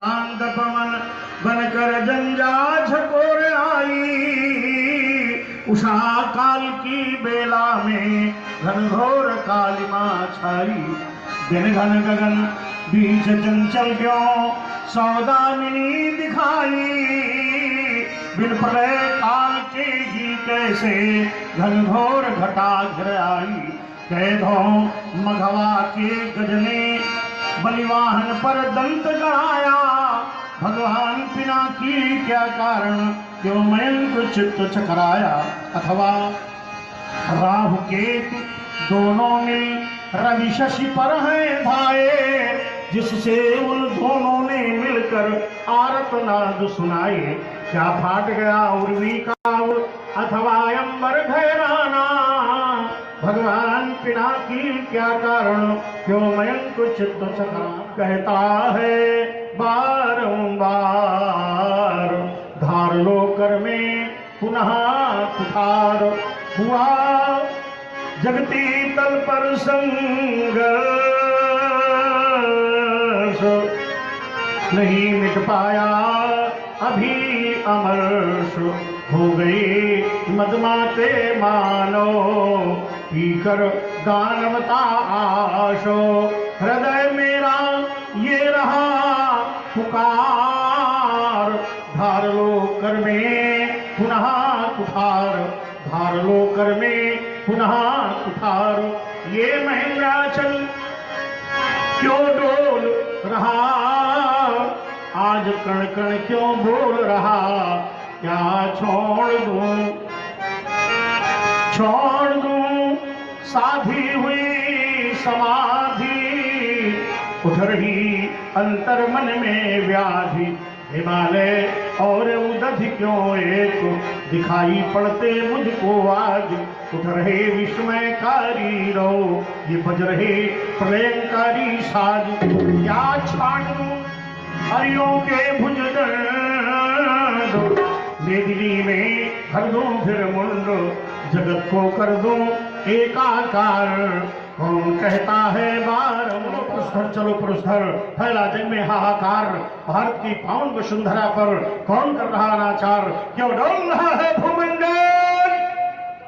शांत पवन बनकर जंजा झकोर आई। उषा काल की बेला में घनघोर कालिमा छाई। दिन घन गगन बीच चंचल क्यों सौदामिनी दिखाई। बिन प्रलय काल के ही कैसे घनघोर घटा घिर आई। कैदों मघवा के गजने बलिवाहन पर दंत गड़ाया। भगवान पिनाकी क्या कारण क्यों मयंक चित्त चकराया। अथवा राहु केतु दोनों मिल रवि शशि पर हैं धाये। जिससे उन दोनों ने मिलकर आर्तनाद सुनाए। क्या फाट गया उर्वी का अथवा अंबर घैराना। भगवान पिनाकी क्या कारण क्यों मयंक चित्त चकरा। कहता है बारंबार धार लो कर में पुनः कुठार। हुआ जगती तल पर संघर्ष नहीं मिट पाया अभी अमर्ष। हो गई मदमाते मानो पीकर गानवता आशो। हृदय मेरा ये रहा पुकार। धार लो कर में पुनः कुठार। धार लो कर में पुनः कुठार। ये महेंद्राचल क्यों डोल रहा। आज कण कण क्यों बोल रहा। क्या छोड़ दूं साधी हुई समाधि। उठ रही अंतर मन में व्याधि। हिमालय और उदधि क्यों एक दिखाई पड़ते मुझको आज। उठ रहे विस्मयकारी रो ये बज रहे प्रलयंकारी साज। क्या छाड़ू हरियों के भुज दर्द। मेदिनी में भर दूं फिर मुंड। जगत को कर दूं एकाकार। कौन कहता है बार पुरस्धर चलो पुरस्धर। फैला जग में हाहाकार। भारत की पावन वसुंधरा पर कौन कर रहा अनाचार। क्यों डोल रहा है भूमंडल।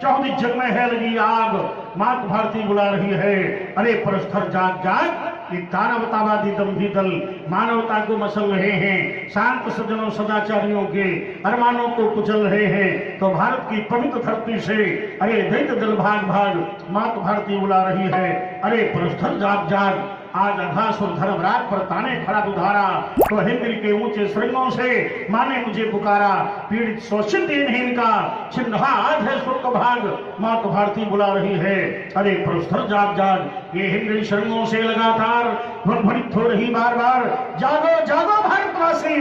चौदी जग में है लगी आग। मात भारती बुला रही है अरे पुरस्धर जाग जाग। एक दानवतावादी दंभी दल मानवता को मसल रहे हैं। शांत सज्जनों सदाचारियों के अरमानों को कुचल रहे हैं। तो भारत की पवित्र धरती से अरे दैत्य दल भाग भाग मात भारती बुला रही है अरे पुरस्धर जाग जाग। आज अघासुर धर्मराज पर ताने खड़ा दुधारा। तो हिंद्री के ऊंचे श्रृंगों से माने मुझे पुकारा। पीड़ित शोषित दीनहीन का छिन्हा आज है सुर का भाग। मात भारती बुला रही है अरे पुरस्धर जाग जाग। ये हिंद्री श्रृंगों से लगातार ध्वनित हो रही बार बार। जागो जागो भारतवासी।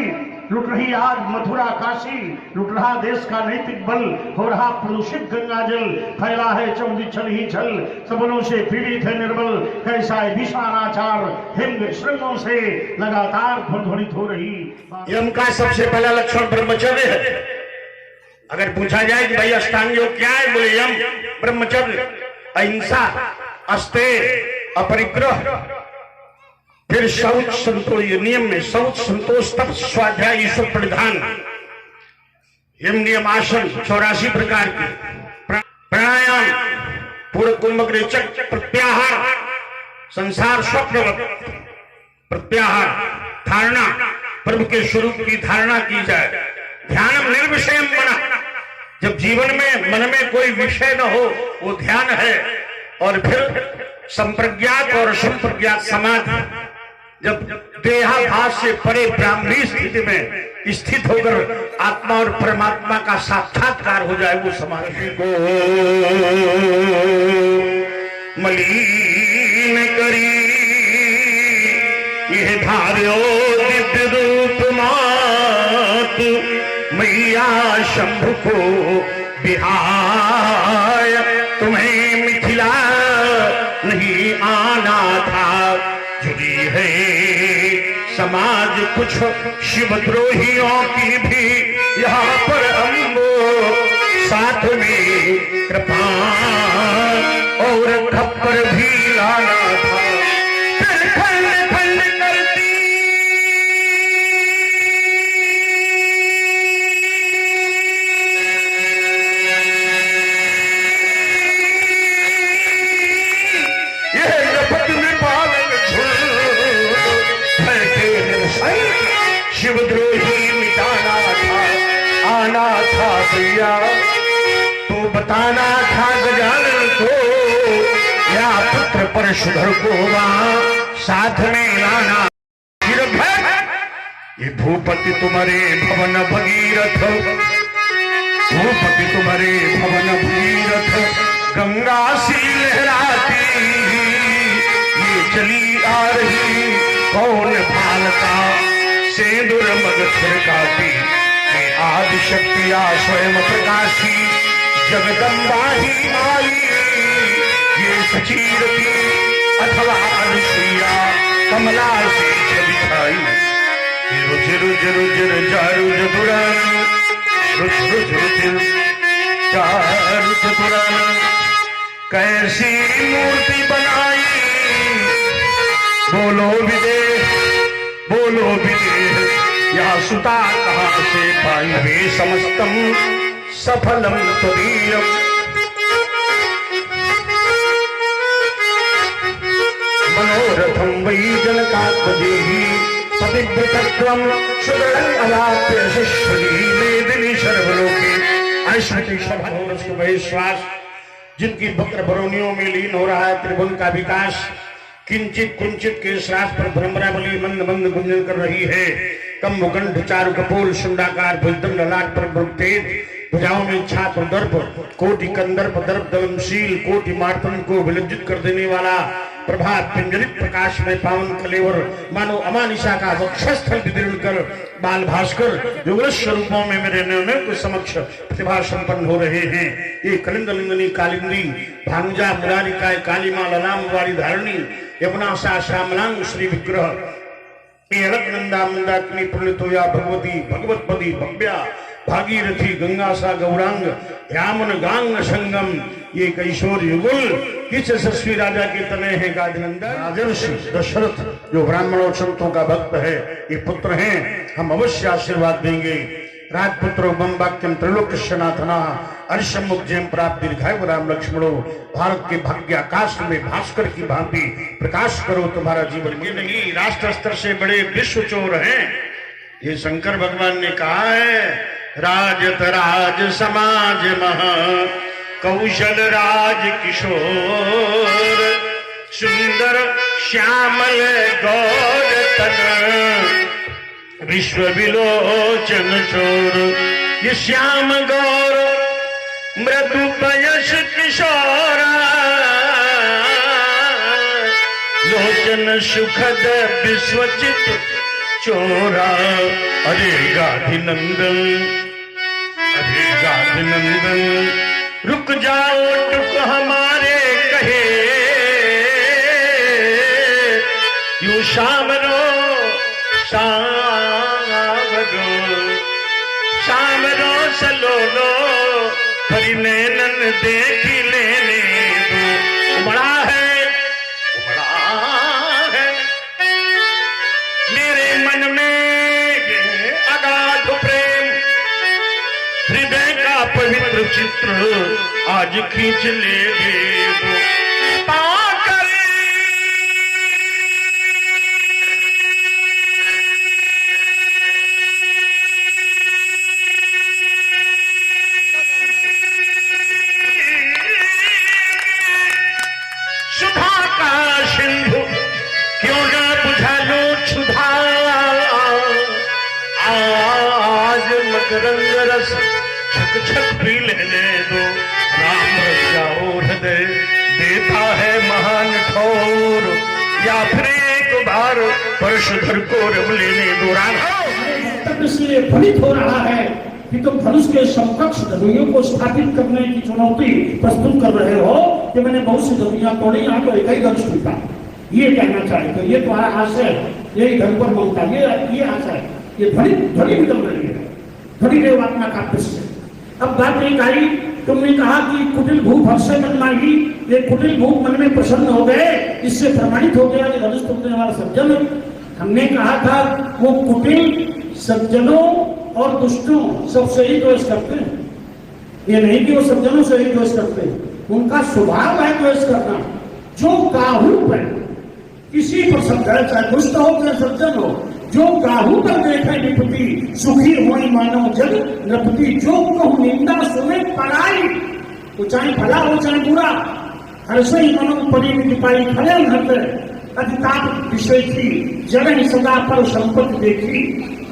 लुट रही आज मथुरा काशी। लुट रहा देश का नैतिक बल। हो रहा प्रदूषित गंगा जल। फैला है चौदी छल ही छल। सबलों से पीड़ित है निर्बल। कैसा है विषानाचार। हिंद श्रृंगों से लगातार ध्वनित हो रही। यम का सबसे पहला लक्षण ब्रह्मचर्य है। अगर पूछा जाए कि भाई अष्टांग योग क्या है, बोले यम ब्रह्मचर्य अहिंसा अस्तेय अपरिग्रह फिर शौच संतोष। नियम में शौच संतोष तप स्वाध्याय ईश्वर परिधान। यम नियम आसन 84 प्रकार के। प्राणायाम पूर्व कुंभक रेचक। प्रत्याहार संसार स्वप्नवत। प्रत्याहार धारणा प्रभु के स्वरूप की धारणा की जाए। ध्यानम निर्विषय मन। जब जीवन में मन में कोई विषय न हो वो ध्यान है। और फिर संप्रज्ञात और संप्रज्ञात समाधि। जब देहाभास से परे ब्राह्मणी स्थिति में स्थित होकर आत्मा और परमात्मा का साक्षात्कार हो जाए वो समाधि को मलिन करी। यह धार्यो दिव्य रूप मात मैया शंभु को बिहाय। तुम्हें मिथिला नहीं आना था। जुड़ी है समाज कुछ शिवद्रोहियों की भी यहाँ पर हमको साथ में कृपा और खप्पर भी लाना था। फिर खंड खंड करती भैया तो बताना था गजानन को या पुत्र परशुधर को वहां साथ में लाना। ये भूपति तुम्हारे भवन भगीरथ, भूपति तुम्हारे भवन भगीरथ, गंगा सी लहराती ये चली आ रही कौन भालता, सेंदुर मग छिड़काती ये आदि शक्ति आ स्वयं प्रकाशी, जगदम्बा ही आई ये सचीरती अथवा अनुसुईया कमला से दिखाई। रुचिर रुचिर रुचिर जारु जदुरान, रुचिर रुचिर जारु जदुरान, कैसी मूर्ति बनाई बोलो विदेह, बोलो विदेह, या सुता कहाँ से पाई वे समस्तम सफलम त्वदीयम। मनोरथम वही जनकात्मदेही पतिव्रतत्वम सुदृढ़ं अवाप्य शिष्यली मेदिनी सर्वलोके। ऐश्वर्य सभानोरस को विश्वास जिनकी वक्र बरौनियों में लीन हो रहा है त्रिभुवन का विकास, किंचित कुंचित के श्रास पर भ्रमरावली मंद मंद गुंजन कर रही है। कम मुगंड चारु कपोल शुंडाकार भुजदंड ललाट पर ब्रुतेज, भुजाओं में छात्र दर्प, कोटि कंदर्प दर्प दलमशील, कोटि मार्तन को विलज्जित कर देने वाला प्रभात पिंजरित प्रकाश में पावन कलेवर, मानो अमानिशा का वक्षस्थल विदीर्ण कर बाल भास्कर युगल स्वरूपों में मेरे निर्णय को समक्ष प्रतिभा संपन्न हो रहे हैं। ये कलिंद लिंगनी कालिंदी भानुजा मुरारिका कालीमा ललाम वाली धारणी यमुना सा श्यामलांग श्री विग्रह ये अलकनंदा मंदाकिनी प्रणितो या भगवती भगवतपदी भव्या भागीरथी गंगा सा गौरांग यामन गांग संगम, ये कैशोर युगुल किस यशस्वी राजा के तने हैं गाजनंदन। राजर्षि दशरथ जो ब्राह्मणों संतों का भक्त है, ये पुत्र हैं, हम अवश्य आशीर्वाद देंगे। राजपुत्रो मम वाक्यम त्रैलोक्यनाथना अर्षमुज्जयम प्राप्त दीर्घायु राम लक्ष्मणो, भारत के भाग्य आकाश में भास्कर की भांति प्रकाश करो तुम्हारा जीवन। ये नहीं राष्ट्र स्तर से बड़े विश्व चोर हैं, ये शंकर भगवान ने कहा है। राजत राज समाज महा कौशल राज किशोर, सुंदर श्यामल गौर तन विश्व विलोचन चोर। ये श्याम गौर मृदु पयस किशोरा, लोचन सुखद विश्वचित चोरा। अरे गाधिनंदन, अरे गाधिनंदन, रुक जाओ टुक हमारे कहे, यू शाम रो शाम रो सलो लो, हरि नैनन देखी लेने दो। बड़ा है, बड़ा है मेरे मन में ये अगाध प्रेम, हृदय का पवित्र चित्र आज खींच ले पाकर। सुधा का सिंधु क्यों ना बुझा लो क्षुधा, आज मकरंद रस छक छक पी लेने दो। राम रजाओ हृदय देता है महान ठोर, या फिर एक बार परशुधर को रब लेने दो। राम इसलिए फलित हो रहा है कि तुम धनुष के समकक्ष धनुयों को स्थापित करने की चुनौती प्रस्तुत कर रहे हो कि मैंने बहुत सी धनुइयां तोड़ी, यहाँ तो एक ही धनुष टूटा। ये कहना चाहे तो ये तुम्हारा आशय, यही धन पर ममता, ये आशय, ये ध्वनि निकल रही है, ध्वनि देवात्मा का दृश्य। अब बात एक आई, तुमने कहा कि कुटिल भूप हर्ष से मन मांगी, ये कुटिल भूप मन में प्रसन्न हो गए, इससे प्रमाणित हो गया कि धनुष तुमने हमारा सज्जन। हमने कहा था वो कुटिल सज्जनों और दुष्टों सबसे ही द्वेष करते हैं, ये नहीं कि वो सज्जनों से ही द्वेष करते हैं, उनका स्वभाव है द्वेष करना। जो काहू पर किसी पर श्रद्धा, चाहे दुष्ट हो चाहे सज्जन हो, जो गाहू पर देखे विपत्ति, सुखी होई मानव जग नृपति। जो कहूँ निंदा सुने पराई, वो चाहे भला हो चाहे बुरा, हर से ही मनो पड़ी निपाई। खले नृत्य अधिताप विषय थी, जड़ सदा पर संपत्ति देखी।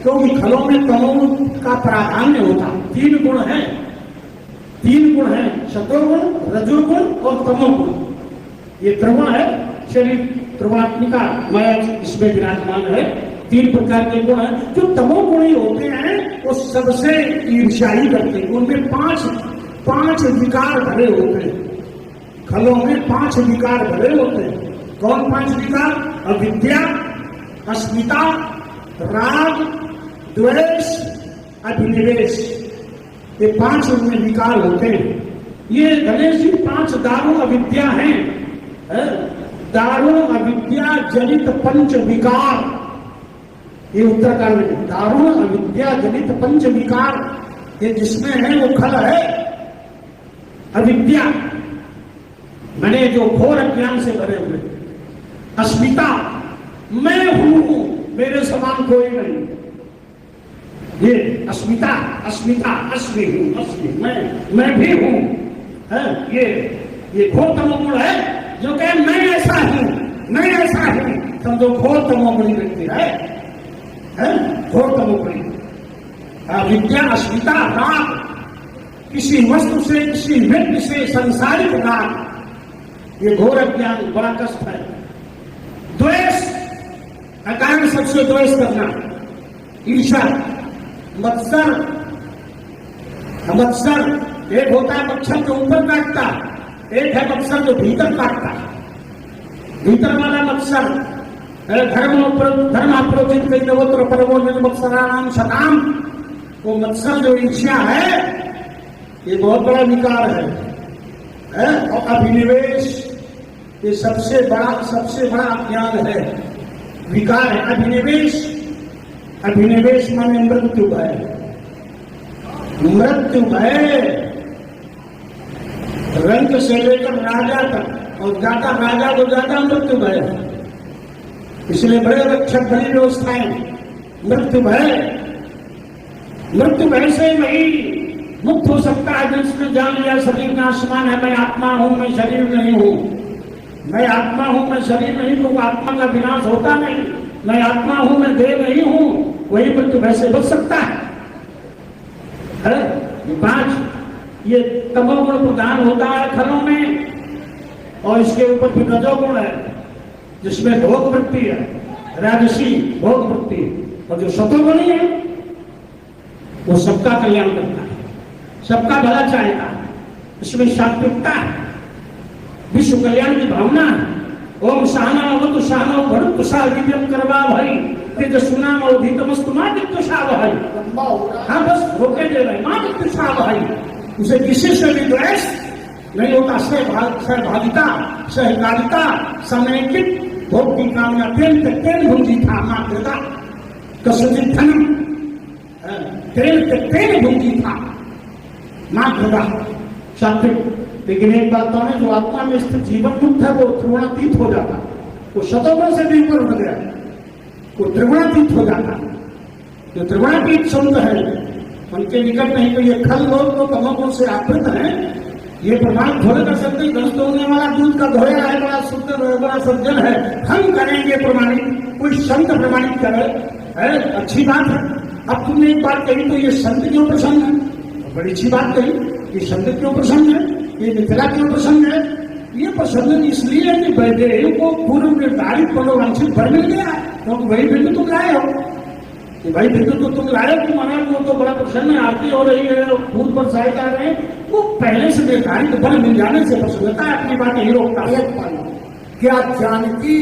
क्योंकि खलों में तमोगुण का प्राधान्य होता। तीन गुण है, तीन गुण है, सतोगुण, रजोगुण और तमोगुण। ये त्रिगुण है, शरीर त्रिगुणात्मिका माया इसमें विराजमान है। तीन प्रकार के गुण हैं। जो तमोगुणी होते हैं वो सबसे ईर्ष्याई करते हैं। उनमें पांच विकार भरे होते हैं। खलों में 5 विकार भरे होते हैं। कौन 5 विकार? अविद्या, अस्मिता, राग, द्वेष, अभिनिवेश। ये 5 उनमें विकार होते हैं। ये गणेश जी 5 दारुण अविद्या हैं। दारुण अविद्या जनित 5 विकार, ये उत्तरकांड में दारुण अविद्या जनित 5 विकार, ये जिसमें है वो खल है अविद्या, मैंने जो घोर अज्ञान से भरे हुए। अस्मिता, मैं हूं, मेरे समान कोई नहीं। ये अस्मिता, अस्मिता, अस्मि हूं, अस्मि, मैं भी हूं है। ये घोर तमोगुण है, जो कहे मैं ऐसा हूं, मैं ऐसा हूं, समझो घोर तमोगुणी व्यक्ति है घोर तमोगुणी। विद्या, अस्मिता, राग, किसी वस्तु से, किसी व्यक्ति से संसारिक राग, ये घोर अज्ञान, बड़ा कष्ट है। द्वेष, अकारण सबसे द्वेष करना। ईर्षा, मत्सर, एक होता है मच्छर जो ऊपर काटता, एक है मत्सर जो भीतर काटता। भीतर वाला मत्सर धर्माप्रोचित कई नवोत्र परमो मत्सराणाम शताम, वो मत्सर जो ईर्ष्या है, ये बहुत बड़ा विकार है। और अभिनिवेश, ये सबसे बड़ा अज्ञान है, विकार है। अभिनिवेश माने मृत्यु भय। मृत्यु भय रंग से लेकर राजा तक, और ज्यादा राजा को ज्यादा मृत्यु भय है। इसलिए बड़े रक्षक बड़ी व्यवस्थाएं। मृत्यु भय से वही मुक्त हो सकता है जिसने जान लिया शरीर में आसमान है, मैं आत्मा हूं, मैं शरीर नहीं हूं। मैं आत्मा हूं, मैं शरीर नहीं हूं, आत्मा का विनाश होता नहीं। मैं आत्मा हूं, मैं देह नहीं हूं, वही मृत्यु भय से बच सकता है। 5 ये तमोगुण प्रधान होता है खलों में, और इसके ऊपर भी रजोगुण है जिसमें भोग वृत्ति है, राजसी भोग वृत्ति। और जो सतोगुणी है वो सबका कल्याण करता है, सबका भला चाहेगा, इसमें सात्विकता है, विश्व कल्याण की भावना है। ओम सहना अवतु सहना भरत तुषार दिव्यम करवा भाई तेज सुना अवधितमस्तु मां दित्तुषा भाई। हाँ बस रोके दे रहे, मां दित्तुषा भाई। उसे किसी से भी द्वेष नहीं होता। सहभागिता, सहकारिता, समेकित भोग की कामना, तेल भूंजी था मात्रता कसुचित धनम, तेल भूंजी था मात्रता सात्विक। लेकिन एक बात तो है, जो आत्मा में स्थित जीवन मुक्त है वो त्रिगुणातीत हो जाता, वो शतोगुण से भी ऊपर उठ गया, वो त्रिगुणातीत हो जाता। जो त्रिगुणातीत संत है उनके निकट नहीं। तो ये खल लोग तो तमोगुण से आवृत हैं, ये प्रमाण थोड़े कर सकते। घस धोने वाला दूध का धोया है, बड़ा शुद्ध, बड़ा सज्जन है, हम करेंगे प्रमाणित, कोई संत प्रमाणित करे, अच्छी बात है। अब तुमने एक बात कही तो ये संत क्यों प्रसन्न है, बड़ी अच्छी बात कही। ये संत क्यों प्रसन्न है, ये मिथिला क्यों प्रसन्न है? ये प्रसन्न इसलिए है कि वैदेही को पूर्व निर्धारित मनोवांछित फल मिल गया, क्योंकि वही बिंदु तुम लाए हो। भाई बिंदु तो तुम लाए हो कि महाराज वो तो बड़ा प्रसन्न है, आरती हो रही है, फूल पर साय कर रहे हैं, वो पहले से निर्धारित बल मिल जाने से प्रसन्नता है। अपनी बात यही रोकता है। क्या जानकी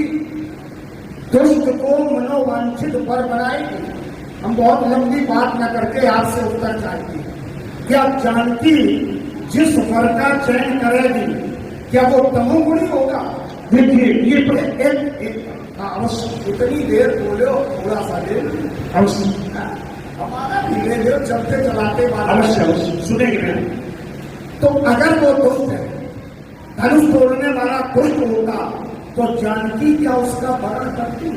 दुष्ट को मनोवांछित वर बनाएगी? हम बहुत लंबी बात न करके आपसे उत्तर चाहते हैं। क्या जानकी जिस वर का चयन करेगी क्या वो तमोगुणी होगा? देखिए ये अवश्य इतनी देर बोले थोड़ा सा देर अवश्य हमारा धीरे धीरे चलते चलाते अवश्य सुनेंगे। तो अगर वो दुष्ट है, धनुष तोड़ने वाला दुष्ट होगा, तो जानकी क्या उसका वर्ण करती?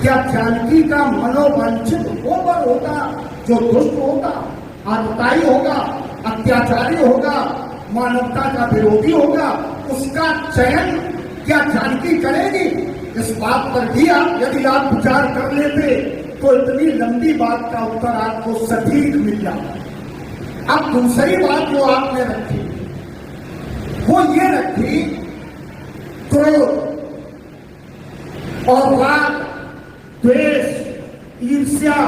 क्या जानकी का मनोवांछित वो वर होगा जो दुष्ट होगा, आतताई होगा, अत्याचारी होगा, मानवता का विरोधी होगा, उसका चयन क्या जानकी करेगी? इस बात पर भी यदि आप विचार कर लेते तो इतनी लंबी बात का उत्तर आपको सटीक मिल जाता। अब दूसरी बात जो आपने रखी वो ये रखी, क्रोध और राग, द्वेष, ईर्ष्या,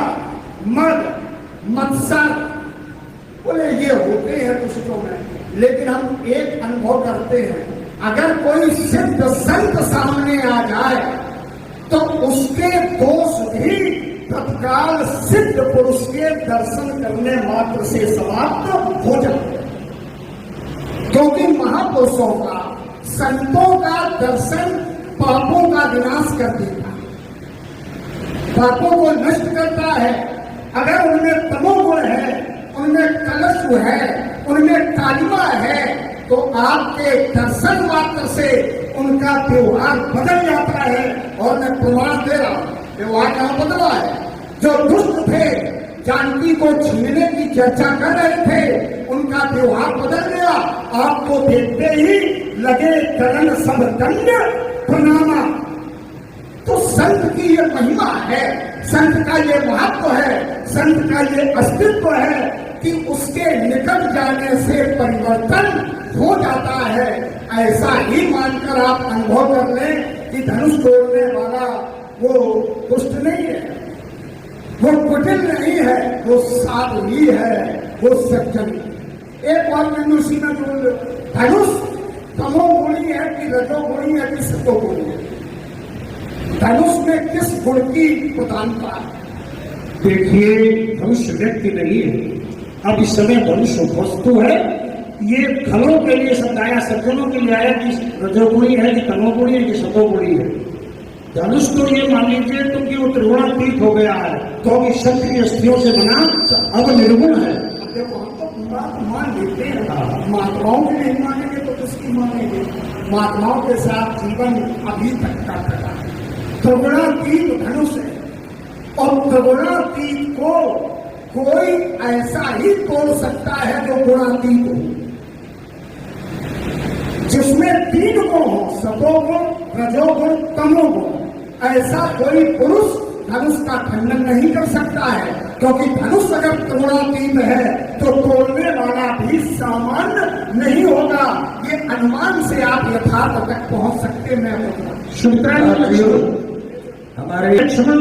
मद, मत्सर, बोले ये होते हैं दुष्टों में। लेकिन हम एक अनुभव करते हैं, अगर कोई सिद्ध संत सामने आ जाए तो उसके दोष भी तत्काल सिद्ध पुरुष के दर्शन करने मात्र से समाप्त हो जाते हैं। क्योंकि महापुरुषों का, संतों का दर्शन पापों का विनाश कर देता है, पापों को नष्ट करता है। अगर उनमें तमोगुण है, उनमें कलश है, उनमें कालिमा है, तो आपके दर्शन मात्र से उनका व्यवहार बदल जाता है। और मैं प्रमाण दे रहा हूं, व्यवहार कहां बदला है? जो दुष्ट थे, जानकी को छीनने की चर्चा कर रहे थे, उनका व्यवहार बदल गया। आपको देखते ही लगे करण सब दंड प्रणामा। तो संत की ये महिमा है, संत का ये महत्व है, संत का ये अस्तित्व है कि उसके निकट जाने से परिवर्तन हो जाता है। ऐसा ही मानकर आप अनुभव कर लें कि धनुष तोड़ने वाला वो दुष्ट नहीं है, वो कुटिल नहीं है, वो साधु ही है, वो सज्जन। एक बार मैंने उसी में बोल दो, धनुष तमोगुणी है कि रजोगुणी है कि सतोगुणी है? धनुष में किस गुण की प्रधानता है? देखिए, धनुष व्यक्ति नहीं है, अब इस समय धनुष वस्तु है। ये फलों के लिए शब्द आया, सज्जनों के लिए आया कि रजोगुणी है कि तमोगुणी है कि सतोगुणी है। धनुष तो ये मान लीजिए तो कि वो त्रिगुणातीत हो गया है, तो कि क्षत्रिय स्त्रियों से बना अब निर्गुण है। देखो, हम तो बात मान लेते हैं, महात्माओं के नहीं मानेंगे तो किसकी मानेंगे? महात्माओं के साथ जीवन अभी तक का कटा है। त्रिगुणातीत धनुष है, और त्रिगुणातीत को कोई ऐसा ही तोड़ सकता है जो गुणातीत हो, जिसमें तीन गुण हो, सतोगुण, रजोगुण, तमोगुण। ऐसा कोई पुरुष धनुष का खंडन नहीं कर सकता है, क्योंकि धनुष अगर त्रिगुणातीत है तो तोड़ने वाला भी सामान्य नहीं होगा। ये अनुमान से आप यथार्थ तक पहुंच सकते। मैं हमारे लक्ष्मण,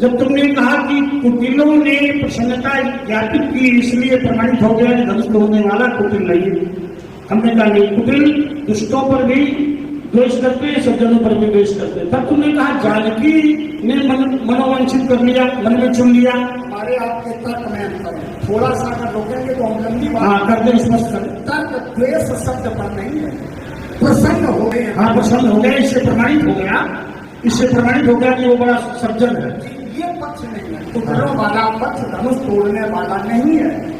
जब तुमने कहा कि कुटिलों ने प्रसन्नता ज्ञापित की इसलिए प्रमाणित हो गया धनुष तोड़ने वाला कुटिल नहीं है। हमने कहा नहीं, कुटिल दुष्टों पर भी द्वेष करते हैं, सज्जनों पर भी द्वेष करते हैं। तब तुमने कहा जानकी ने मनोवांछित कर लिया, मन में चुन लिया। हमारे आपके तर्क में अंतर है, थोड़ा सा अगर रोकेंगे तो हम लंबी बात करते स्पष्ट कर। तर्क द्वेष शब्द पर नहीं है, प्रसन्न हो गए। हाँ, प्रसन्न हो गया, इससे प्रमाणित हो गया, इससे प्रमाणित हो गया कि वो बड़ा सज्जन है। ये पक्ष नहीं है, कुटिलों वाला पक्ष धनुष तोड़ने वाला नहीं है।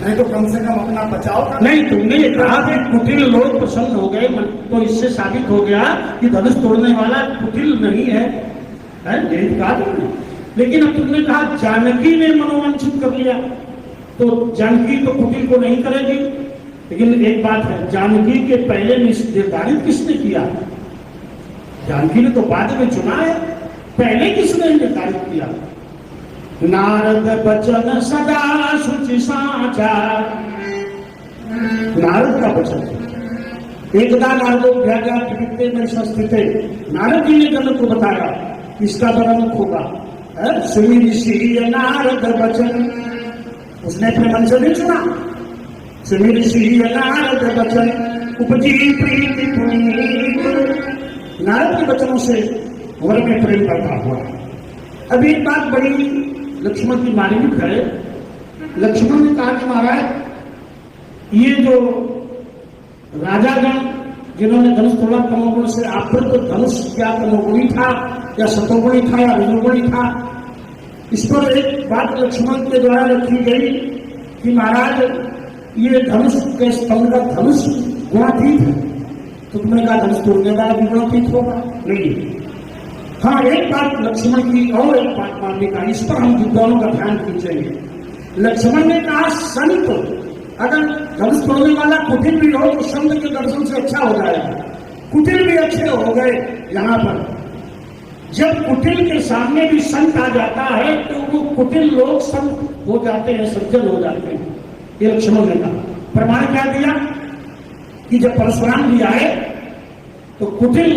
नहीं तो कम से कम अपना बचाव कर। नहीं, तुमने ये कहा कि कुटिल लोग प्रसन्न हो गए, तो इससे साबित हो गया कि धनुष तोड़ने वाला कुटिल नहीं है, यही कहा तुमने। लेकिन अब तुमने कहा जानकी ने मनोवांछित कर लिया, तो जानकी तो कुटिल को नहीं करेगी। लेकिन एक बात है, जानकी के पहले निर्धारित किसने किया? जानकी ने तो बाद में चुना है, पहले किसने निर्धारित किया? नारद बचन सदा शुचि साचा, नारद का वचन। एकदा नारदोभ्याज्ञाते में संस्थित, नारद जी ने जनक को बताया इसका बड़ा मुख होगा, सुनी ऋषि नारद वचन। उसने अपने मन से नहीं सुना, सुनी ऋषि नारद वचन उपजी प्रीति पुनीत। नारद के वचनों से वर में प्रेम करता हुआ। अब एक बात बड़ी लक्ष्मण की मार्मिक है। लक्ष्मण ने कहा कि महाराज, ये जो राजागण जिन्होंने धनुष तोड़ा तमोगुण से, आवृत धनुष क्या तमोगुणी था या सतोगुणी था या रजोगुणी था? इस पर एक बात लक्ष्मण के द्वारा रखी गई कि महाराज ये धनुष के स्तंभ का धनुष गुणातीत है। तो तुमने कहा धनुष तोड़ने वाला भी गुणातीत होगा? नहीं, हाँ, एक बात लक्ष्मण की और एक बात मानने का, इस पर हम विद्वानों का ध्यान खींचेंगे। लक्ष्मण ने कहा संत, अगर धनुष तोड़ने वाला कुटिल भी हो तो संत के दर्शन से अच्छा हो जाएगा। कुटिल भी अच्छे हो गए। यहाँ पर जब कुटिल के सामने भी संत आ जाता है तो वो कुटिल लोग संत हो जाते हैं, सज्जन हो जाते हैं। ये लक्ष्मण ने कहा। प्रमाण क्या दिया कि जब परशुराम जी आए तो कुटिल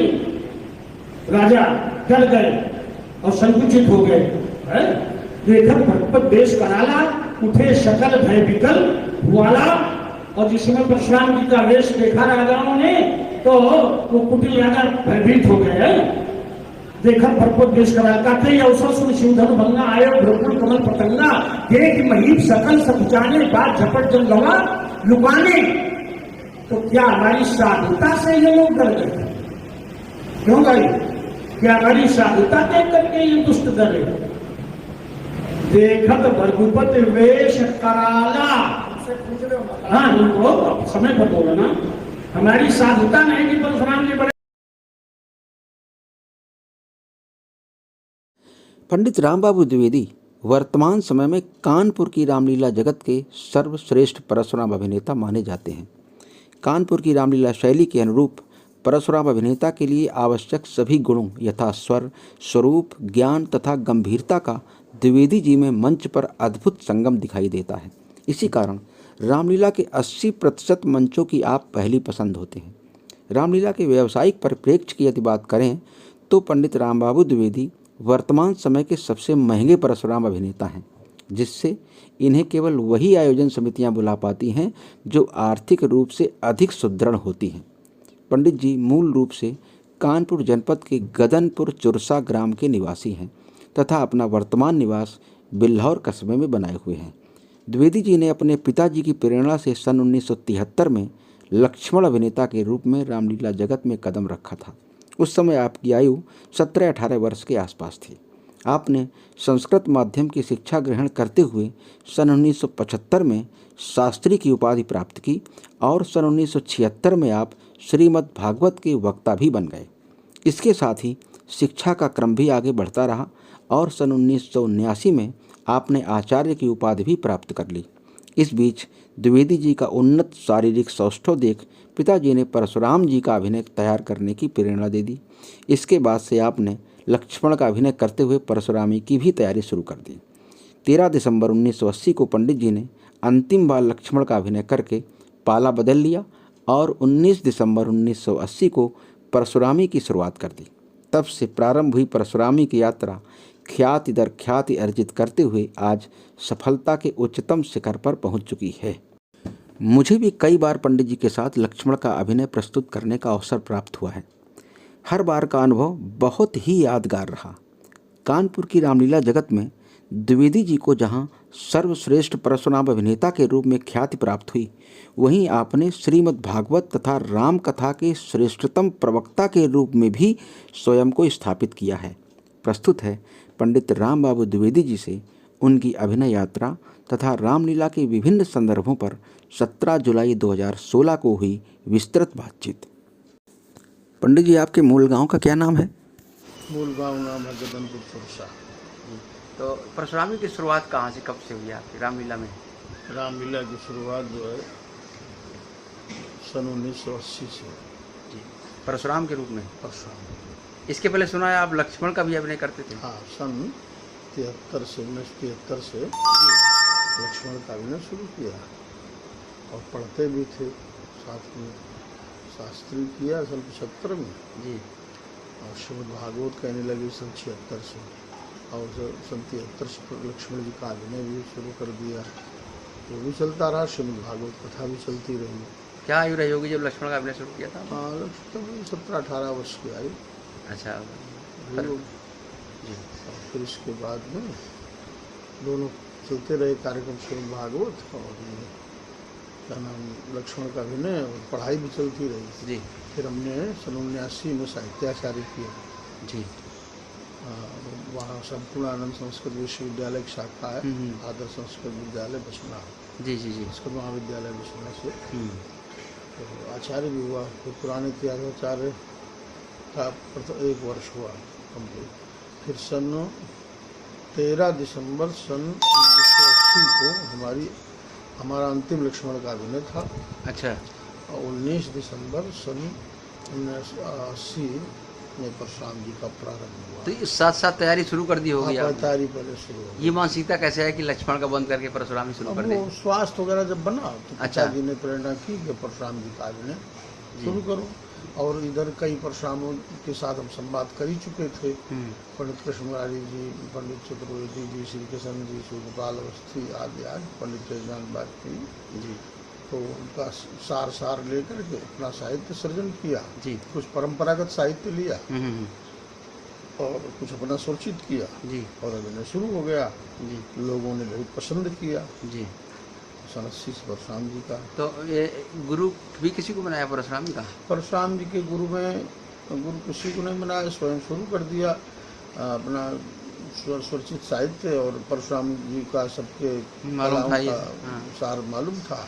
राजा डर गए और संकुचित हो गए। देखत भटपट देश कराला, उठे सकल भय विकल हुआला। और जिसमें परशुराम जी का वेश देखा राजाओं ने तो वो कुटिल राजा भयभीत हो गए। देखत भटपट देश कराला, कहते अवसर सुन शिवधन भंगा, आयो भ्रकुल कमल पतंगा, देख महीप सकल सकुचाने, बात झपट जम गवा लुकाने। तो क्या हमारी साधुता से ये लोग डर गए? क्यों भाई? क्या हमारी साधुता देख करके ये दुष्ट डरे? देखत भरगुपत वेश कराला। हाँ, उनको समय पर बोलो ना, हमारी साधुता नहीं कि परशुराम जी बड़े। पंडित रामबाबू द्विवेदी वर्तमान समय में कानपुर की रामलीला जगत के सर्वश्रेष्ठ परशुराम अभिनेता माने जाते हैं। कानपुर की रामलीला शैली के अनुरूप परशुराम अभिनेता के लिए आवश्यक सभी गुणों यथा स्वर, स्वरूप, ज्ञान तथा गंभीरता का द्विवेदी जी में मंच पर अद्भुत संगम दिखाई देता है। इसी कारण रामलीला के 80% मंचों की आप पहली पसंद होते हैं। रामलीला के व्यावसायिक परिप्रेक्ष्य की यदि बात करें तो पंडित रामबाबू द्विवेदी वर्तमान समय के सबसे महंगे परशुराम अभिनेता हैं, जिससे इन्हें केवल वही आयोजन समितियां बुला पाती हैं जो आर्थिक रूप से अधिक सुदृढ़ होती हैं। पंडित जी मूल रूप से कानपुर जनपद के गदनपुर चुरसा ग्राम के निवासी हैं तथा अपना वर्तमान निवास बिल्हौर कस्बे में बनाए हुए हैं। द्विवेदी जी ने अपने पिताजी की प्रेरणा से सन 1973 में लक्ष्मण अभिनेता के रूप में रामलीला जगत में कदम रखा था। उस समय आपकी आयु 17-18 वर्ष के आसपास थी। आपने संस्कृत माध्यम की शिक्षा ग्रहण करते हुए सन 1975 में शास्त्री की उपाधि प्राप्त की और सन 1976 में आप श्रीमद् भागवत के वक्ता भी बन गए। इसके साथ ही शिक्षा का क्रम भी आगे बढ़ता रहा और सन 1979 में आपने आचार्य की उपाधि भी प्राप्त कर ली। इस बीच द्विवेदी जी का उन्नत शारीरिक सौष्ठव देख पिताजी ने परशुराम जी का अभिनय तैयार करने की प्रेरणा दे दी। इसके बाद से आपने लक्ष्मण का अभिनय करते हुए परशुरामी की भी तैयारी शुरू कर दी। 13 दिसंबर 1980 को पंडित जी ने अंतिम बार लक्ष्मण का अभिनय करके पाला बदल लिया और 19 दिसंबर 1980 को परशुरामी की शुरुआत कर दी। तब से प्रारंभ हुई परशुरामी की यात्रा ख्याति दर ख्याति अर्जित करते हुए आज सफलता के उच्चतम शिखर पर पहुंच चुकी है। मुझे भी कई बार पंडित जी के साथ लक्ष्मण का अभिनय प्रस्तुत करने का अवसर प्राप्त हुआ है। हर बार का अनुभव बहुत ही यादगार रहा। कानपुर की रामलीला जगत में द्विवेदी जी को जहां सर्वश्रेष्ठ परशुराम अभिनेता के रूप में ख्याति प्राप्त हुई, वहीं आपने श्रीमद् भागवत तथा राम कथा के श्रेष्ठतम प्रवक्ता के रूप में भी स्वयं को स्थापित किया है। प्रस्तुत है पंडित रामबाबू द्विवेदी जी से उनकी अभिनय यात्रा तथा रामलीला के विभिन्न संदर्भों पर 17 जुलाई 2016 को हुई विस्तृत बातचीत। पंडित जी, आपके मूल गांव का क्या नाम है? मूल गांव नाम है गदनपुर चुरसा। तो परशुरामी की शुरुआत कहाँ से, कब से हुई आपकी रामलीला में? रामलीला की शुरुआत जो है सन 1980 से जी, परशुराम के रूप में। परशुराम। इसके पहले सुना है आप लक्ष्मण का भी अभिनय करते थे? हाँ, सन 1973 से लक्ष्मण का अभिनय शुरू किया और पढ़ते भी थे साथ में। शास्त्री किया सन 75 में जी, और श्रीमद् भागवत कहने लगे सन 76 से, और सन 73 से लक्ष्मण जी का अभिनय भी शुरू कर दिया। वो भी चलता रहा, श्रीमद् भागवत कथा भी चलती रही। क्या आयु रही होगी जब लक्ष्मण का अभिनय शुरू किया था? हाँ, लक्ष्मण 17-18 वर्ष की आयु। अच्छा जी। और फिर इसके बाद में दोनों चलते रहे कार्यक्रम, श्रीमद् भागवत और क्या नाम लक्ष्मण का अभिनय, और पढ़ाई भी चलती रही जी। फिर हमने सन 79 में साहित्याचार्य किया जी। वहाँ संपूर्णानंद संस्कृत विश्वविद्यालय की शाखा है, आदर्श संस्कृत विद्यालय बसना। जी जी जी। संस्कृत महाविद्यालय बसना से तो आचार्य भी हुआ। फिर पुराने त्यागाचार्य का 1 वर्ष हुआ कंप्लीट। फिर सन 13 दिसंबर सन 1980 को हमारा अंतिम लक्ष्मण का अभिनय था। अच्छा। और 19 दिसंबर सन 1980 में परशुराम जी का प्रारंभ हुआ। तो इस साथ साथ तैयारी शुरू कर दी होगी हाँ, आपने? तैयारी पहले शुरू हो गई। ये मानसिकता कैसे है कि लक्ष्मण का बंद करके परशुराम ही शुरू अब कर दे? वो स्वास्थ्य वगैरह जब बना तो अच्छा। पिताजी ने प्रेरणा की कि परशुराम जी का अभिनय शुरू करो। और इधर कई परशुरामों के साथ हम संवाद कर ही चुके थे। पंडित कृष्ण मुरारी जी, पंडित चतुर्वेदी जी, श्री किशन जी, सूर्यपाल अवस्थी आदि पंडित तेजनाथ वाजपेयी जी, तो उनका सार लेकर के अपना साहित्य सृजन किया जी। कुछ परंपरागत साहित्य लिया और कुछ अपना सूचित किया जी और अभिनय शुरू हो गया जी लोगों ने बहुत पसंद किया। जी। सन 80 परशुराम जी का। तो ये गुरु भी किसी को बनाया परशुराम जी का? परशुराम जी के गुरु किसी को नहीं बनाया, स्वयं शुरू कर दिया अपना स्वरचित साहित्य। और परशुराम जी का सबके मालूम था ये? का सार मालूम था।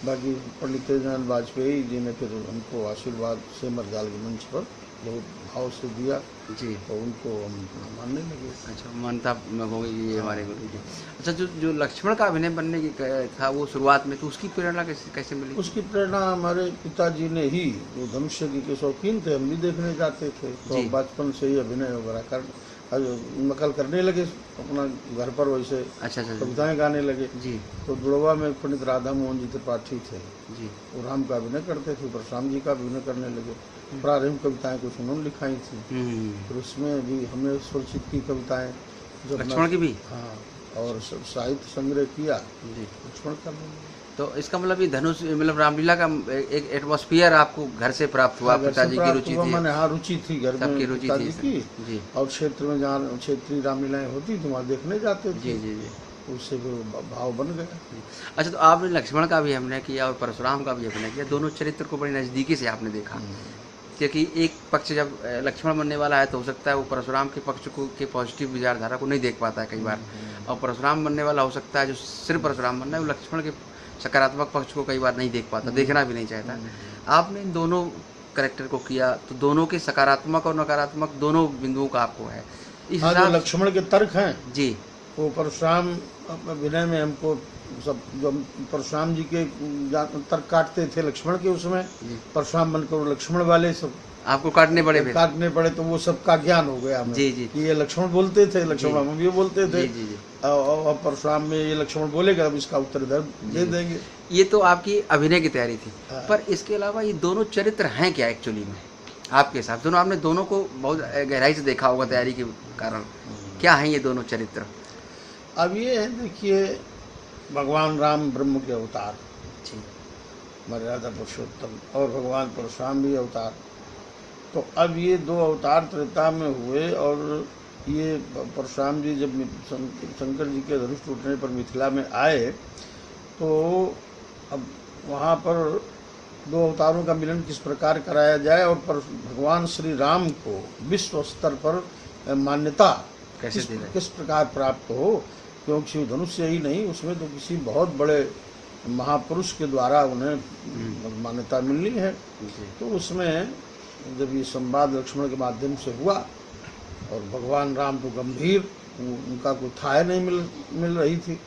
बाकी पंडित तेजनाथ वाजपेयी जी ने फिर हमको आशीर्वाद से मरजाल के मंच पर बहुत भाव से दिया जी। तो उनको हम मानने लगे। अच्छा, मानता हो गई ये हमारे गुरु जी। अच्छा, जो लक्ष्मण का अभिनय बनने की था वो शुरुआत में, तो उसकी प्रेरणा कैसे मिली? उसकी प्रेरणा हमारे पिताजी ने ही, जो धनुष्य के शौकीन थे, हम भी देखने जाते थे तो बचपन से ही अभिनय वगैरह कर नकल करने लगे अपना घर पर। वैसे अच्छा कविताएं गाने लगे जी। तो दुड़वा में पंडित राधा मोहन जी त्रिपाठी थे जी, वो राम का अभिनय करते थे, परशुराम जी का अभिनय करने लगे। प्रारंभिक कविताएं कुछ उन्होंने लिखाई थी, फिर उसमें भी हमने स्वरचित की कविताएं लक्ष्मण की भी। हाँ, और साहित्य संग्रह किया जी। लक्ष्मण का। तो इसका मतलब ये धनुष मतलब रामलीला का एक एटमॉस्फेयर आपको घर से प्राप्त हुआ? पिताजी की रुचि थी? मैंने हाँ रुचि थी घर में, सबकी रुचि पिताजी थी की जी। और क्षेत्र में जहाँ क्षेत्रीय रामलीलाएं होती थी वहाँ देखने जाते थे जी जी जी। उससे फिर भाव बन गया। अच्छा, तो आपने लक्ष्मण का भी अभिनय किया और परशुराम का भी अभिनय किया, दोनों चरित्र को बड़ी नज़दीकी से आपने देखा। क्योंकि एक पक्ष जब लक्ष्मण बनने वाला है तो हो सकता है वो परशुराम के पक्ष को के पॉजिटिव विचारधारा को नहीं देख पाता है कई बार, और परशुराम बनने वाला हो सकता है जो सिर्फ परशुराम बनना है वो लक्ष्मण के सकारात्मक पक्ष को कई बार नहीं देख पाता, देखना भी नहीं चाहता। आपने इन दोनों कैरेक्टर को किया तो दोनों के सकारात्मक और नकारात्मक दोनों बिंदुओं का आपको है इस हाँ, जो हिसाब लक्ष्मण के तर्क हैं जी, वो परशुराम अभिनय में हमको सब जो परशुराम जी के तर्क काटते थे लक्ष्मण के, उसमें परशुराम बनकर लक्ष्मण वाले सब आपको काटने पड़े फिर? काटने पड़े तो वो सबका ज्ञान हो गया हमें जी जी कि ये लक्ष्मण बोलते थे, लक्ष्मण हम भी बोलते थे जी जी। और परशुराम में ये लक्ष्मण बोलेगा अब इसका उत्तर इधर दे देंगे। ये तो आपकी अभिनय की तैयारी थी, हाँ। पर इसके अलावा ये दोनों चरित्र हैं क्या एक्चुअली में आपके हिसाब? दोनों आपने दोनों को बहुत गहराई से देखा होगा तैयारी के कारण, क्या हैं ये दोनों चरित्र? अब ये है देखिए, भगवान राम ब्रह्म के अवतार जी, मर्यादा पुरुषोत्तम, और भगवान परशुराम भी अवतार। तो अब ये दो अवतार त्रेता में हुए और ये परशुराम जी जब शंकर जी के धनुष टूटने पर मिथिला में आए तो अब वहाँ पर दो अवतारों का मिलन किस प्रकार कराया जाए और भगवान श्री राम को विश्व स्तर पर मान्यता किस प्रकार प्राप्त हो, क्योंकि शिव धनुष से ही नहीं उसमें तो किसी बहुत बड़े महापुरुष के द्वारा उन्हें मान्यता मिलनी है। तो उसमें जब ये संवाद लक्ष्मण के माध्यम से हुआ और भगवान राम तो गंभीर, उनका कोई थाह नहीं मिल रही थी।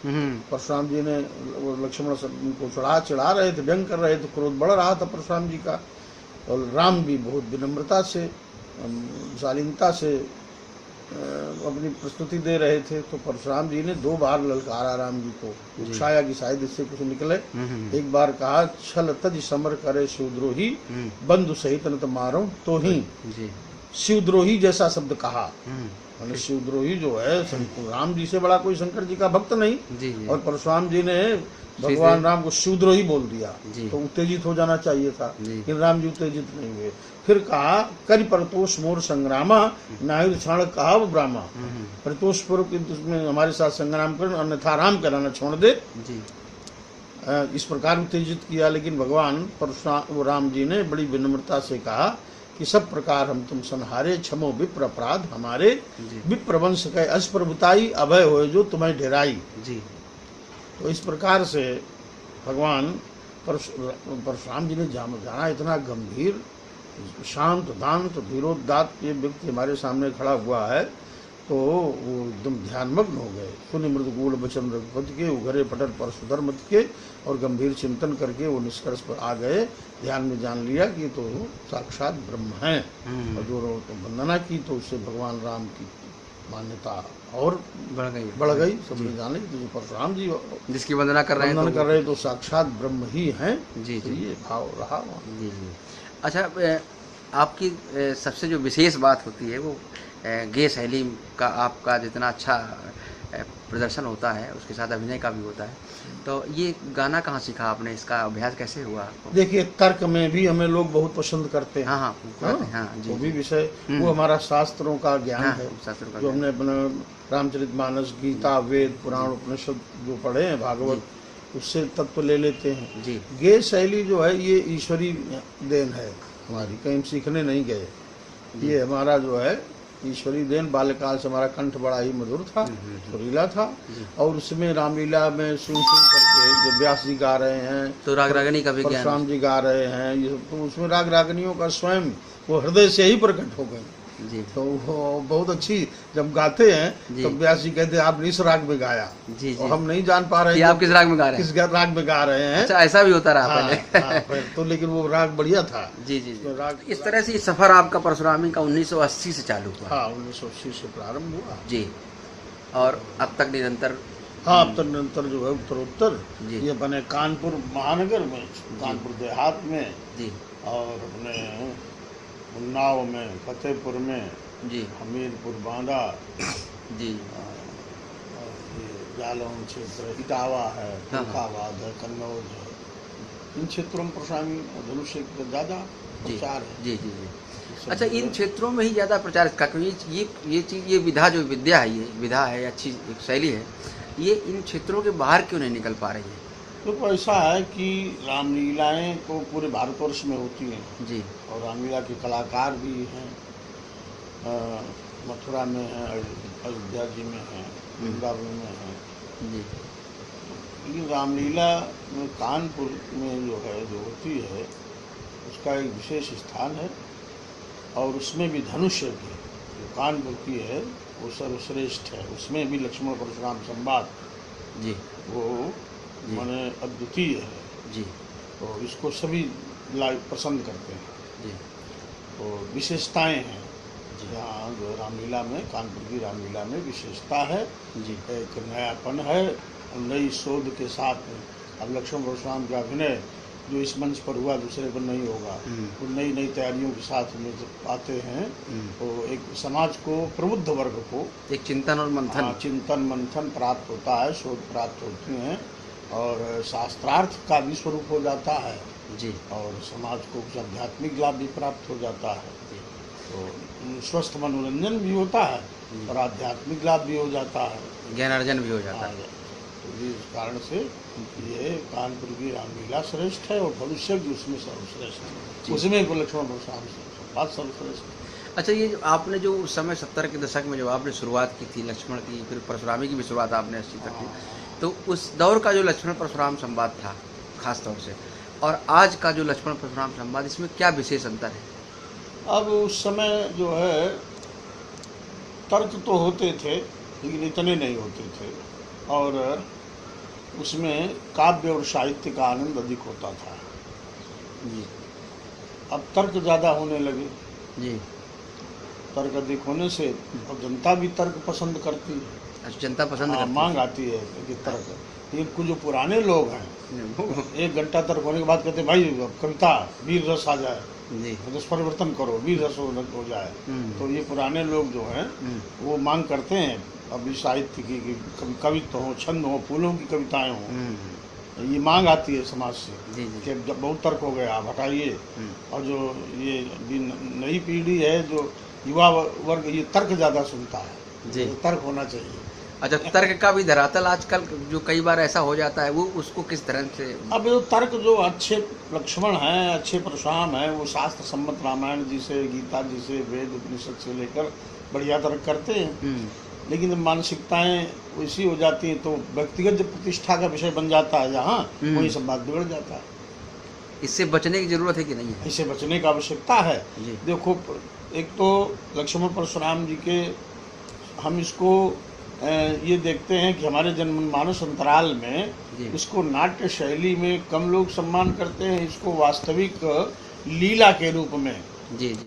परशुराम जी ने लक्ष्मण को चढ़ा रहे थे, व्यंग कर रहे थे, क्रोध बढ़ रहा था परशुराम जी का, और राम भी बहुत विनम्रता से शालीनता से अपनी प्रस्तुति दे रहे थे। तो परशुराम जी ने 2 बार ललकारा राम जी को, उकसाया कि शायद इससे कुछ निकले। एक बार कहा, छल तज समर करे शिवद्रोही, बंधु सहित न मारो तो ही। शिवद्रोही जैसा शब्द कहा, मतलब शिवद्रोही जो है राम जी से बड़ा कोई शंकर जी का भक्त नहीं, और परशुराम जी ने भगवान राम को शिवद्रोही बोल दिया तो उत्तेजित हो जाना चाहिए था, लेकिन राम जी उत्तेजित नहीं हुए। फिर कहा, करि परतोष मोर संग्रामा, नायुध क्षण कहा वो ब्राह्मा, परतोष पूर्व में हमारे साथ संग्राम कर, अन्यथा राम कहलाना छोड़ दे, इस प्रकार उत्तेजित किया। लेकिन भगवान परशुराम राम जी ने बड़ी विनम्रता से कहा कि सब प्रकार हम तुम संहारे, क्षमो विप्र अपराध हमारे, विप्र वंश के अस प्रभुताई, अभय हो जो तुम्हें ढेराई। तो इस प्रकार से भगवान परशुराम जी ने जाना इतना गंभीर शांत दांत धीरोदात्त ये व्यक्ति हमारे सामने खड़ा हुआ है, तो वो एकदम ध्यानमग्न हो गए। सुनि मृदुगूढ़ वचन रघुपति के, उघरे पटल पर सुधर्मत के, और गंभीर चिंतन करके वो निष्कर्ष पर आ गए, ध्यान में जान लिया कि तो साक्षात ब्रह्म है। और जो तो वंदना की तो उससे भगवान राम की मान्यता और बढ़ गई। सबने जाने कि जो परशुराम जी जिसकी वंदना कर रहे हैं तो साक्षात ब्रह्म ही हैं। जी तो ये भाव रहा वहाँ। जी जी। अच्छा, आपकी सबसे जो विशेष बात होती है वो गे शैली का आपका जितना अच्छा प्रदर्शन होता है उसके साथ अभिनय का भी होता है, तो ये गाना कहाँ सीखा आपने, इसका अभ्यास कैसे हुआ आपको? देखिए, तर्क में भी हमें लोग बहुत पसंद करते हैं। हाँ, जी, वो भी विषय, वो हमारा शास्त्रों का ज्ञान है, शास्त्रों का जो हमने अपने रामचरितमानस, गीता, वेद, पुराण, उपनिषद जो पढ़े हैं, भागवत, उससे तत्व ले लेते हैं जी। गे शैली जो है ये ईश्वरी देन है हमारी, कहीं सीखने नहीं गए। ये हमारा जो है ईश्वरी देन, बाल्यकाल से हमारा कंठ बड़ा ही मधुर था, सुरीला था, और उसमें रामलीला में सुन करके जब व्यास जी गा रहे हैं तो राग रागनी का भी ज्ञान, परशुराम जी गा रहे हैं, ये तो उसमें राग रागनियों का स्वयं वो हृदय से ही प्रकट हो गए जी। तो वो बहुत अच्छी जब गाते हैं तो व्यास जी कहते हैं आपने इस राग में गाया जी, और हम नहीं जान पा रहे हैं आप किस राग में गा रहे हैं, किस राग में गा रहे हैं। अच्छा, ऐसा भी होता रहा पहले। फिर तो लेकिन वो राग बढ़िया था। जी जी जी। राग इस तरह से सफर आपका परशुरामी का 1980 से चालू हुआ। हाँ, 1980 से प्रारंभ हुआ जी, और अब तक निरंतर। हाँ, अब तक निरंतर जो है उत्तरोत्तर जी। ये बने कानपुर महानगर में, कानपुर देहात में जी, और अपने उन्नाव में, फतेहपुर में जी, हमीरपुर, बांदा जी, और ये जालौन क्षेत्र, इटावा है, फरुखाबाद है, कन्नौज है, इन क्षेत्रों में परशुरामी धनुष का ज़्यादा प्रचार है। जी जी जी। अच्छा, इन क्षेत्रों में ही ज़्यादा प्रचार इसका, क्योंकि ये चीज़, ये विधा जो विद्या है, ये विधा है, अच्छी एक शैली है, ये इन क्षेत्रों के बाहर क्यों नहीं निकल पा रही है? तो ऐसा है कि रामलीलाएं तो पूरे भारतवर्ष में होती हैं जी, और रामलीला के कलाकार भी हैं, मथुरा में हैं, अयोध्या जी में हैं, वृंदावन में हैं जी। लेकिन रामलीला में कानपुर में जो है, जो होती है, उसका एक विशेष स्थान है, और उसमें भी धनुष्य की जो कानपुर की है वो सर्वश्रेष्ठ है। उसमें भी लक्ष्मण परशुराम संवाद जी, वो माने अद्वितीय है जी, तो इसको सभी पसंद करते हैं। जी, तो विशेषताएं हैं यहाँ जो रामलीला में, कानपुर की रामलीला में विशेषता है जी, एक नयापन है, नई शोध के साथ। अब लक्ष्मण परशुराम का अभिनय जो इस मंच पर हुआ दूसरे पर नहीं होगा, वो नई नई तैयारियों के साथ में जब आते हैं तो एक समाज को, प्रबुद्ध वर्ग को एक चिंतन और मंथन, चिंतन मंथन प्राप्त होता है, शोध प्राप्त होती हैं, और शास्त्रार्थ का भी स्वरूप हो जाता है जी, और समाज को कुछ आध्यात्मिक लाभ भी प्राप्त हो जाता है। तो स्वस्थ मनोरंजन भी होता है और आध्यात्मिक लाभ भी हो जाता है, ज्ञानार्जन भी हो जाता है। तो इस कारण से ये कानपुर की रामलीला श्रेष्ठ है, और भविष्य भी उसमें सर्वश्रेष्ठ है, उसमें लक्ष्मण परशुराम संवाद सर्वश्रेष्ठ। अच्छा, ये जो आपने जो उस समय 70 के दशक में जब आपने शुरुआत की थी लक्ष्मण की, फिर परशुरामी की भी शुरुआत आपने 80 तक की, तो उस दौर का जो लक्ष्मण परशुराम संवाद था खास तौर से, और आज का जो लक्ष्मण परशुराम संवाद, इसमें क्या विशेष अंतर है? अब उस समय जो है तर्क तो होते थे लेकिन इतने नहीं होते थे, और उसमें काव्य और साहित्य का आनंद अधिक होता था जी। अब तर्क ज़्यादा होने लगे जी, तर्क अधिक होने से अब जनता भी तर्क पसंद करती है। अच्छा, जनता पसंद करती है। मांग आती है कि तर्क, लेकिन कुछ जो पुराने लोग हैं 1 घंटा तर्क होने के बाद कहते हैं भाई कविता वीर रस आ जाए, जी, रस परिवर्तन करो, वीर रस हो जाए। तो ये पुराने लोग जो हैं वो मांग करते हैं अभी साहित्य की कवित्व हो, छंद हो, फूलों की कविताएं हों, ये मांग आती है समाज से जी, जी, कि जब बहुत तर्क हो गया आप हटाइए। और जो ये नई पीढ़ी है, जो युवा वर्ग, ये तर्क ज़्यादा सुनता है जी। तो तर्क होना चाहिए। अच्छा, तर्क का भी धरातल आजकल जो कई बार ऐसा हो जाता है, वो उसको किस तरह से? अब जो तर्क जो अच्छे लक्ष्मण हैं, अच्छे परशुराम हैं, वो शास्त्र सम्मत रामायण जी से, गीता जी से, वेद उपनिषद से लेकर बढ़िया तर्क करते हैं, लेकिन मानसिकताएं वैसी हो जाती हैं तो व्यक्तिगत प्रतिष्ठा का विषय बन जाता है, जहाँ वही सब बात बिगड़ जाता है। इससे बचने की जरूरत है कि नहीं है? इससे बचने की आवश्यकता है। जी। देखो, एक तो लक्ष्मण परशुराम जी के हम इसको ये देखते हैं कि हमारे जनमानस अंतराल में जी। इसको नाट्य शैली में कम लोग सम्मान करते हैं, इसको वास्तविक लीला के रूप में जी जी।